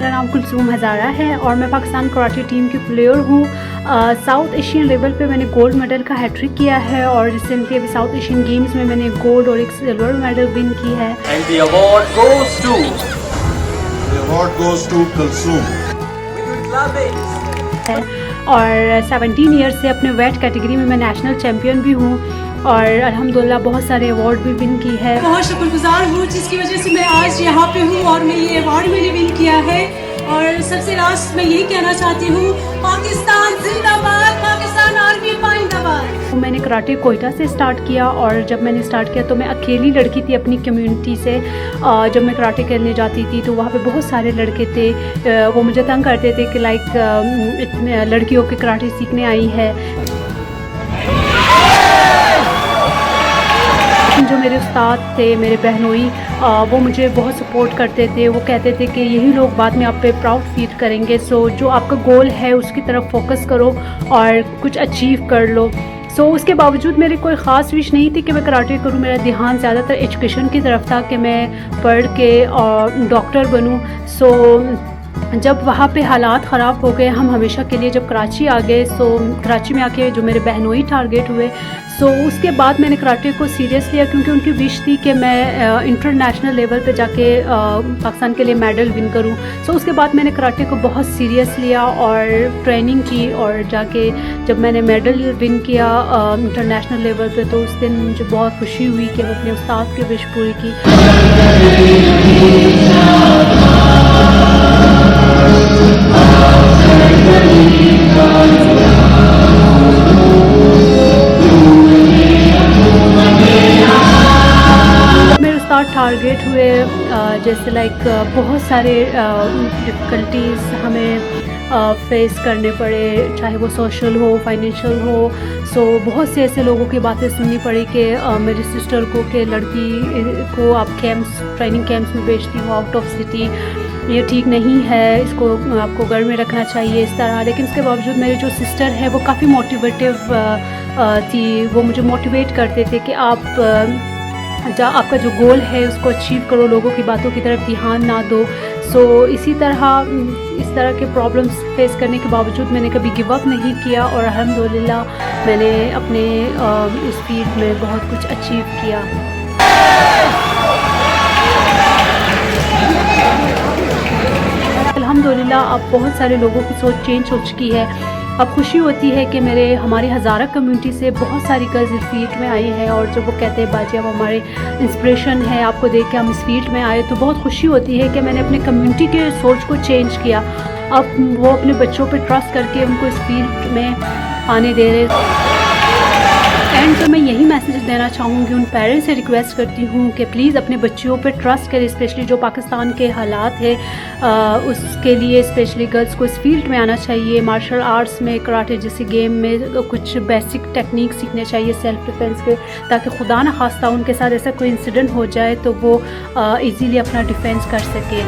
मेरा नाम कुलसूम हज़ारा है और मैं पाकिस्तान कराटे टीम की प्लेयर हूँ। साउथ एशियन लेवल पे मैंने गोल्ड मेडल का हैट्रिक किया है और रिसेंटली अभी साउथ एशियन गेम्स में मैंने गोल्ड और एक सिल्वर मेडल विन की है। And the award goes to Kulsoom. और 17 ईयर्स से अपने वेट कैटेगरी में मैं नेशनल चैम्पियन भी हूँ और अल्हम्दुलिल्लाह बहुत सारे अवार्ड भी विन की है। बहुत शुक्रगुजार हूँ जिसकी वजह से मैं आज यहाँ पे हूँ और मैं ये अवार्ड मैंने विन किया है। और सबसे लास्ट मैं यही कहना चाहती हूँ, पाकिस्तान जिंदाबाद, पाकिस्तान आर्मी जिंदाबाद। मैंने कराटे कोयटा से स्टार्ट किया और जब मैंने स्टार्ट किया तो मैं अकेली लड़की थी अपनी कम्युनिटी से। जब मैं कराटे खेलने जाती थी तो वहाँ पे बहुत सारे लड़के थे, वो मुझे तंग करते थे कि इतने लड़कियों के कराटे सीखने आई है। जो मेरे उस्ताद थे, मेरे बहनोई, वो मुझे बहुत सपोर्ट करते थे। वो कहते थे कि यही लोग बाद में आप पे प्राउड फील करेंगे, सो जो आपका गोल है उसकी तरफ फोकस करो और कुछ अचीव कर लो। सो उसके बावजूद मेरी कोई ख़ास विश नहीं थी कि मैं कराटे करूं। मेरा ध्यान ज़्यादातर एजुकेशन की तरफ था कि मैं पढ़ के डॉक्टर बनूं। सो जब वहाँ पे हालात ख़राब हो गए, हम हमेशा के लिए जब कराची आ गए, सो कराची में आके जो मेरे बहनोई टारगेट हुए, सो उसके बाद मैंने कराटे को सीरियस लिया क्योंकि उनकी विश थी कि मैं इंटरनेशनल लेवल पे जाके पाकिस्तान के लिए मेडल विन करूं। सो उसके बाद मैंने कराटे को बहुत सीरियस लिया और ट्रेनिंग की और जाके जब मैंने मेडल विन किया इंटरनेशनल लेवल पे, तो उस दिन मुझे बहुत खुशी हुई कि मैं अपने उस्ताद की विश पूरी की। टारगेट हुए जैसे बहुत सारे डिफ़िकल्टीज़ हमें फेस करने पड़े, चाहे वो सोशल हो, फाइनेंशियल हो। सो बहुत से ऐसे लोगों की बातें सुननी पड़ी कि मेरी सिस्टर को कि लड़की को आप ट्रेनिंग कैंप्स में भेजती हो आउट ऑफ सिटी, ये ठीक नहीं है, इसको आपको घर में रखना चाहिए, इस तरह। लेकिन इसके बावजूद मेरी जो सिस्टर है वो काफ़ी मोटिवेटिव थी। वो मुझे मोटिवेट करते थे कि आपका जो गोल है उसको अचीव करो, लोगों की बातों की तरफ ध्यान ना दो। सो इस तरह के प्रॉब्लम्स फेस करने के बावजूद मैंने कभी गिव अप नहीं किया और अल्हम्दुलिल्लाह मैंने अपने इस फील्ड में बहुत कुछ अचीव किया। अल्हम्दुलिल्लाह अब बहुत सारे लोगों की सोच चेंज हो चुकी है। अब खुशी होती है कि हमारी हज़ारा कम्युनिटी से बहुत सारी गर्ल्स इस फील्ड में आई हैं और जब वो कहते हैं बाजी आप हमारे इंस्पिरेशन है, आपको देख के हम इस फील्ड में आए, तो बहुत खुशी होती है कि मैंने अपने कम्युनिटी के सोच को चेंज किया। अब वो अपने बच्चों पे ट्रस्ट करके उनको इस फील्ड में आने दे रहे। एंड तो मैं यही मैसेज देना चाहूँगी, उन पेरेंट्स से रिक्वेस्ट करती हूँ कि प्लीज़ अपने बच्चियों पे ट्रस्ट करें, स्पेशली जो पाकिस्तान के हालात है उसके लिए स्पेशली गर्ल्स को इस फील्ड में आना चाहिए। मार्शल आर्ट्स में, कराटे जैसे गेम में कुछ बेसिक टेक्निक सीखने चाहिए सेल्फ डिफेंस के, ताकि खुदा न खास्ता उनके साथ ऐसा कोई इंसिडेंट हो जाए तो वो ईज़िली अपना डिफेंस कर सके।